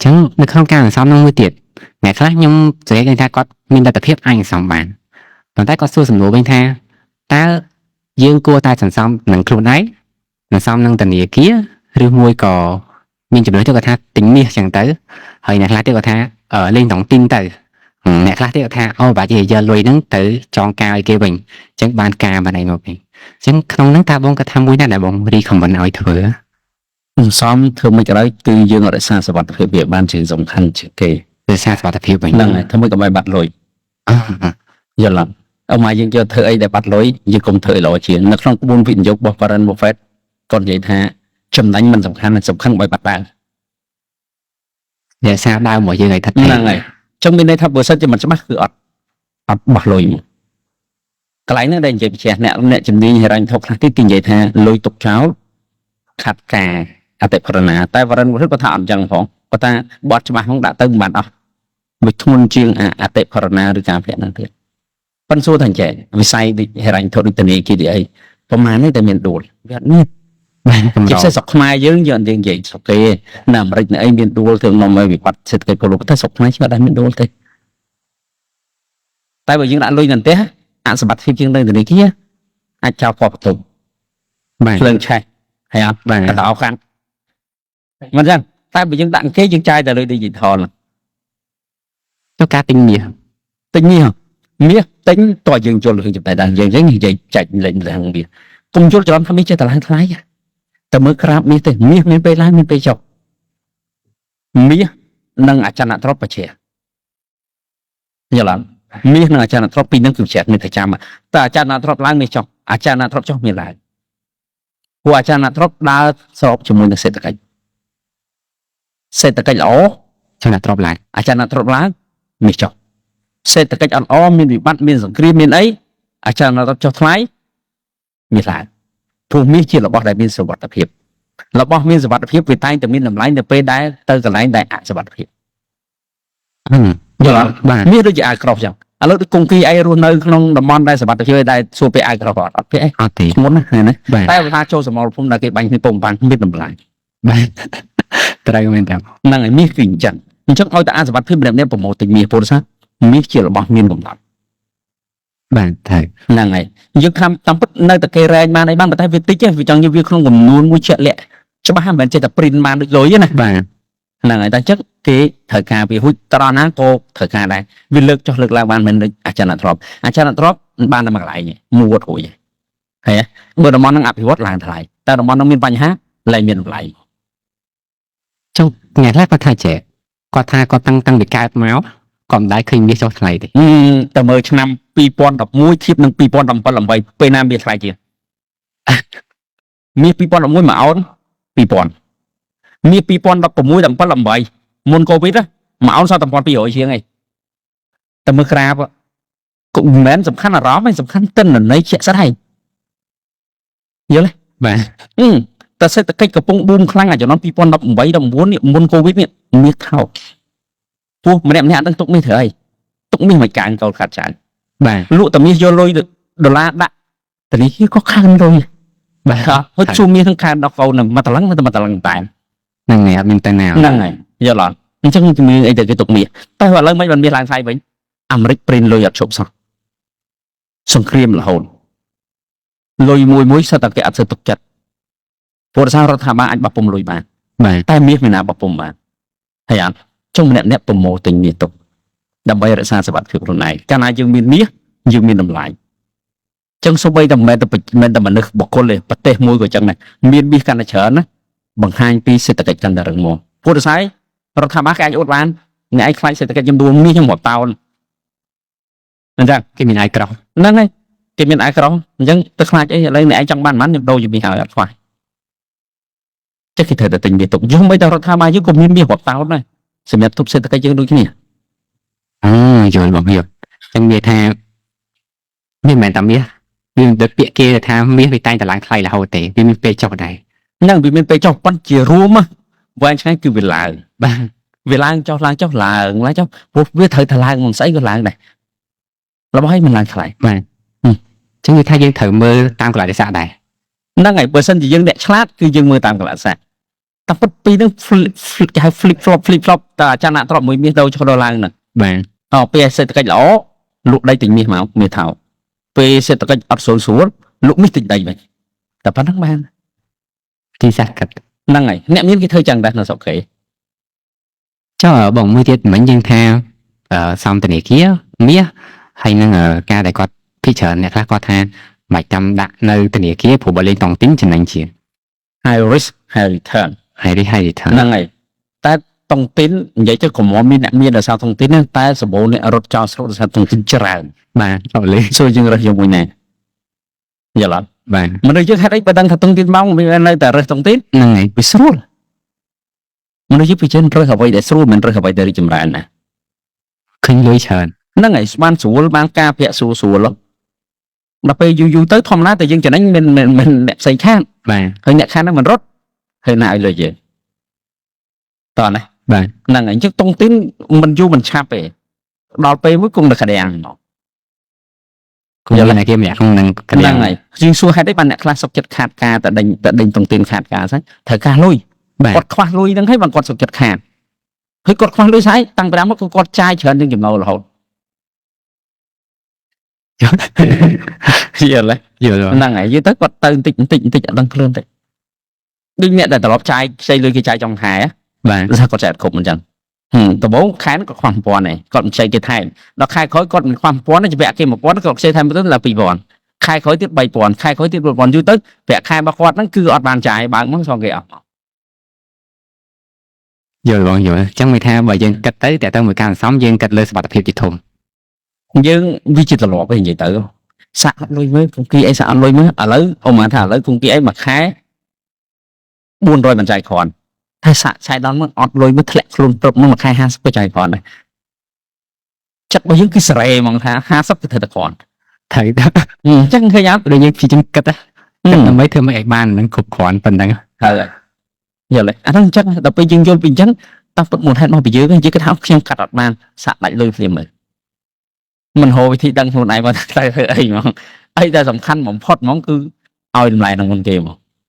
ចឹងនៅក្នុងការសន្សំនឹងមួយទៀតអ្នកខ្លះខ្ញុំនិយាយថាគាត់មានលទ្ធភាពអាចសន្សំបានប៉ុន្តែគាត់សួរសំណួរវិញថាតើយើងគួរតែសន្សំនឹងខ្លួនឯងសន្សំនឹងធនាគារឬមួយក៏មានចំណុចទៅគាត់ថាទិញមាសចឹងទៅហើយអ្នកខ្លះទៀតគាត់ថាលេងតង់ទីងទៅអ្នកខ្លះទៀតគាត់ថាអូបើជាយកលុយហ្នឹងទៅចងការឲ្យគេវិញអញ្ចឹងបានការបានអីមកវិញអញ្ចឹងក្នុងហ្នឹងតើបងគាត់ថាមួយណាដែលបង recommend ឲ្យធ្វើសំធ្វើមិនក៏ដោយគឺយើងរក្សាសុវត្ថិភាពវាបានជាសំខាន់ជាងគេរក្សាសុវត្ថិភាពវិញហ្នឹងហើយធ្វើមិនក៏មិនបាត់លុយយល់អត់មកយើងយកធ្វើអីដែលបាត់លុយយើងកុំធ្វើឲ្យល្អជាងនៅក្នុងក្បួនវិនិយោគរបស់ Warren Buffett គាត់និយាយថាចំណេញមិនសំខាន់សំខាន់បើបាត់ដើមរក្សាដើមរបស់យើងឲ្យថិតហ្នឹងហើយចឹងមានន័យថាបើសិនជាមិនច្បាស់គឺអត់បោះលុយកន្លែងហ្នឹងដែលនិយាយបញ្ជាក់អ្នកជំនាញហិរញ្ញវត្ថុខ្លះទៀតគេនិយាយថាលុយទុកចោលខាត់ការអតិផរណាតែ Warren Buffett គាត់ថាអត់ចឹងផងគាត់ថាបត់ច្បាស់ហ្នឹងដាក់ទៅមិនបានអស់វាធ្ងន់ជាងអតិផរណាឬការប្រាក់ហ្នឹងទៀតប៉ុន្តែសួរថាចេះវិស័យហិរញ្ញវត្ថុដូចធនាគារអីប្រហែលនេះតែមានដួលវាអត់មានជាពិសេសស្រុកខ្មែរយើងយើងនិយាយស្រុកគេនៅអាមេរិកនៅអីមានដួលទៅនាំឲ្យវិបត្តិសេដ្ឋកិច្ចពលរដ្ឋតែស្រុកខ្មែរchưaអត់មានដួលទេតែបើយើងដាក់លុយនៅផ្ទះអសមត្ថភាពជាងនៅធនាគារអាចចោលកប់បន្ទប់ភ្លើងឆេះហើយអត់តែអោខាងមិនចឹងតែបើយើងដាក់គេយើងចាយតែលុយ digital ទៅការទិញមាសទិញមាសទិញតើយើងជល់រឿងចំណេះដែរយើងនិយាយចែកលេងឡើងមាសកុំជល់ច្រឡំថាមាសចេះតែឡើងថ្លៃតែមើលក្រាបមាសទេមាសមានពេលឡើងមានពេលចុះមាសនិងអចលនទ្រព្យបច្ចេកយល់អត់មាសនិងអចលនទ្រព្យពីរនឹងគឺបច្ចេកមានតែចាំតែអចលនទ្រព្យឡើងមាសចុះអចលនទ្រព្យចុះមានឡើងព្រោះអចលនទ្រព្យដើរស្របជាមួយនឹងសេដ្ឋកិច្ចល្អអចលនទ្រព្យឡើងអចលនទ្រព្យឡើងមាសចុះសេដ្ឋកិច្ចអត់ល្អមានវិបត្តិមានសង្គ្រាមមានអីអចលនទ្រព្យចុះថ្លៃមាសឡើងព្រោះមាសជារបស់ដែលមានសុវត្ថិភាពរបស់មានសុវត្ថិភាពវាតែងតែមានតម្លៃនៅពេលដែលទៅកន្លែងដែលអសុវត្ថិភាពយល់អត់មាសដូចជាអាវក្រោះចឹងឥឡូវដូចគង្គីអីរស់នៅក្នុងតំបន់ដែលសុវត្ថិភាពដែលសួរពេលអាវក្រោះអត់ពេលអីអត់ទេធ្ងន់ណាស់ណាតែបើថាចូលសមរភូមិដែលគេបាញ់គ្នាពងបាំងមានតម្លៃបាទត្រូវមែនទេហ្នឹងហើយមាសគឺអញ្ចឹងឲ្យតែអសុវត្ថិភាពម្នាក់ៗប្រម៉ូទទិញមាសពលសាមាសជារបស់មានកំណត់បាទត្រូវហ្នឹងហើយយើងខំតាមពិតនៅតែគេរែងបានអីបានតែវាតិចទេវាចង់យកវាក្នុងចំនួនមួយជាក់លាក់ច្បាស់មិនមែនចេះតែ print បានដូចលុយទេណាបាទហ្នឹងហើយតែចឹងគេត្រូវការវាហួចត្រង់ណាក៏ត្រូវការដែរវាលើកចុះលើកឡើងបានមិនដូចអចលនទ្រព្យបានតែមួយកន្លែងមួយវត្តរួចហើយបើតំបន់ហ្នឹងអភិវឌ្ឍឡើងថ្លៃតែតំបន់ហ្នឹងមានបញ្ហាលែងមានតម្លៃចុះអ្នកខ្លះគាត់ថាចេះគាត់ថាគាត់តាំងពីកើតមកក៏មិនដែលឃើញមាសចុះថ្លៃទេតែមើលឆ្នាំ2011ធៀបនឹង2017ពេលណាមាសថ្លៃជាងមាស2011មួយអោន2000មាស2016 17មុនកូវីដមួយអោនសត1200ជាងឯងតែមើលក្រាបក៏មិនមែនសំខាន់អារម្មណ៍ទេសំខាន់ទិន្នន័យជាក់ស្ដែងយល់ទេបាទតែសេដ្ឋកិច្ចកំពុងប៊ូមខ្លាំងអាចំនួន2018 19នេះមុនកូវីដនេះមាសថោកពោះម្នាក់អត់ដឹងទុកមាសត្រូវអីទុកមាសមិនកើនកោលខាត់ច្រើនបាទលក់តែមាសយកលុយដុល្លារដាក់ធនាគារក៏កើនលុយបាទហើយជួមាសនឹងកើនដល់កូននឹងមកតឡឹងតែហ្នឹងហើយអត់មានតែណាហ្នឹងហើយយល់អត់អញ្ចឹងជំនាញអីទៅគេទុកមាសតែឥឡូវមិនបានមាសឡើងថ្លៃវិញអាមេរិកព្រិនលុយអត់ឈប់សោះសង្គ្រាមរហូតលុយមួយសិតតែគេអត់ស្គាល់ទុកចិត្តព្រោះសាររដ្ឋាភិបាលអាចបោះពុំលុយបានតែមាសមិនណាបោះពុំបានហើយអត់ចុងម្នាក់ប្រម៉ូទិញមាសទុកដើម្បីរក្សាសុវត្ថិភាពខ្លួនឯងកាលណាយើងមានមាសយើងមានតម្លៃចឹងសូម្បីតែមិនតែមនុស្សបុគ្គលទេប្រទេសមួយក៏ចឹងដែរមានមាសកាន់តែច្រើនណាបង្ហាញពីសេដ្ឋកិច្ចកាន់តែរឹងមាំព្រោះតែរដ្ឋាភិបាលគេអាចអួតបានអ្នកឯងខ្លាចសេដ្ឋកិច្ចចំនួនមាសខ្ញុំរាប់តោនអញ្ចឹងគេមានអាយក្រោះហ្នឹងហើយគេមានអាយក្រោះអញ្ចឹងទៅខ្លាចអីឥឡូវអ្នកឯងចង់បានប៉ុន្មានខ្ញុំដូរជាមាសហើយអត់ខ្វះចេះគេត្រូវតែទិញមាសទុកយំបីតែរដ្ឋាភិបាលយើងក៏មានមាសរាប់តោនដែរសម្រាប់ទប់សេដ្ឋកិច្ចយើងដូចគ្នាយល់បងយល់ចឹងនិយាយថាមានមែនតាមាសវាទៅពាក្យគេថាមាសវាតែងតែឡើងថ្លៃរហូតទេវាមានពេលចុះដែរហ្នឹងវាមានពេលចុះប៉ុន្តែជារួមវែងឆ្ងាយគឺវាឡើងបាទវាឡើងចុះឡើងចុះឡើងចុះព្រោះវាត្រូវតែឡើងមិនស្អីក៏ឡើងដែររបស់ឲ្យមិនឡើងថ្លៃបាទចឹងវាថាយើងត្រូវមើលតាមកលៈទេសៈដែរហ្នឹងហើយបើសិនជាយើងអ្នកឆ្លាតគឺយើងមើលតាមកលៈទេសៈ តែពិតពីនឹង flip flop តែអាចារ្យណាត្រប់មួយមាសដូរឈ្មោះឡើងហ្នឹង បាទ ពេលសេដ្ឋកិច្ចល្អលក់ដីទិញមាសមកមាសថោកពេលសេដ្ឋកិច្ចអត់ស្រួលលក់មាសទិញដីវិញតែប៉ុណ្្នឹងបាន ទីសាស្ត្រកាត់ ហ្នឹងហើយអ្នកមានគេធ្វើចឹងដែរនៅស្រុកគេ ចុះបងមួយទៀតមិញយើងថាសំធនាគារមាសហើយនឹងការដែលគាត់ភិជាអ្នកខ្លះគាត់ថាមិនចាំដាក់នៅធនាគារព្រោះបើលេងតុងទីនចំណេញជាង high risk high return ហើយរីហើយថា ហ្នឹងហើយតែតុងទីននិយាយទៅកុំមានអ្នកមានដោយសារតុងទីនតែសម្បូរអ្នករត់ចោលស្រុកដោយសារតុងទីនច្រើន បាទអត់លេង សួរយើងរើសយកមួយណាយល់អត់ បាទ មនុស្សយើងហេតុអីបើដឹងថាតុងទីនមកមាននៅតែរើសតុងទីន ហ្នឹងហើយ វាស្រួលមនុស្សយើងពីចិនរើសអ្វីដែលស្រួលមិនរើសអ្វីដែលរីកចម្រើនណា ឃើញលុយច្រើន ហ្នឹងហើយបានស្រួលបានការពាក់ស្រួលដល់ពេលយូរទៅធម្មតាតែយើងចំណេញមិនអ្នកផ្សេងខាង បាទ ហើយអ្នកខាងហ្នឹងមិនរត់ហើយណាឲ្យលុយយើងតោះណា បាទ ហ្នឹងហើយអញ្ចឹងតុងទីនមិនយូរមិនឆាប់ទេដល់ពេលមួយគង់តែក្តាំងមក គំនិតគេម្នាក់ក្នុងនឹងក ហ្នឹ ណ្ដាល ងហើយយើងសួរហេតុអីបានអ្នកខ្លះសុខចិត្តខាតការតែដេញតុងទីនខាតការស្អីត្រូវការលុយ បាទ គាត់ខ្វះលុយហ្នឹងហើយបានគាត់សុខចិត្តខាតហើយគាត់ខ្វះលុយស្អីតាំងពីដើមមកគឺគាត់ចាយច្រើនជាងចំណូលរហូតយល់ទេ យល់ ហ្នឹងហើយយល់ទៅគាត់ទៅបន្តិចអត់ដឹងខ្លួនទេដូចអ្នកដែលត្រឡប់ចាយខ្ចីលុយគេចាយចុងខែ បាទ គឺថាគាត់ចាយអត់គ្រប់អញ្ចឹងដំបូងខែហ្នឹងគាត់ខ្វះ 1000 ឯងគាត់មិនខ្ចីគេថែមដល់ខែក្រោយគាត់មិនខ្វះ 1000 ទេច្បាក់គេ 1000 គាត់ខ្ចីថែមទៅដល់ 2000 ខែក្រោយទៀត 3000 ខែក្រោយទៀត 4000 យូរទៅប្រាក់ខែរបស់គាត់ហ្នឹងគឺអត់បានចាយបើកមកសងគេអត់ យល់បងយល់អញ្ចឹងមានថាបើយើងគិតទៅតែទៅមួយការសន្សំយើងគិតលើសុខភាពជាធំ យើងវាជាទម្លាប់ឯងនិយាយទៅសាក់អត់លុយមើលគង្គីអីសាក់អត់លុយមើលឥឡូវអូម៉ាថាឥឡូវគង្គីអីមួយខែ400មិនចាយគ្រាន់តែសាក់ឆៃដល់មកអត់លុយមើលធ្លាក់ខ្លួនព្រឹបមកមួយខែ50ទៅចាយគ្រាន់ដែរចិត្តរបស់យើងគឺសេរីហ្មងថា50គឺធ្វើតែគ្រាន់ ត្រូវទៅ អញ្ចឹងឃើញអត់ ដូចយើងព្យាយាមគិតដើម្បីធ្វើមិនឲ្យបាននឹងគ្រប់គ្រាន់ប៉ុណ្ណឹង ហើយយល់ទេអាហ្នឹងអញ្ចឹងដល់ពេលយើងយល់ពីអញ្ចឹងតាមពិតមូលហេតុមកពីយើងយើងគិតថាខ្ញុំកាត់អត់បានសាក់ដាច់លុយភ្លាមមើលមិនហៅវិធីដឹងខ្លួនឯងមកតែធ្វើអីហ្មងអីដែលសំខាន់បំផុតហ្មងគឺឲ្យតម្លៃនឹងមុនគេហ្មង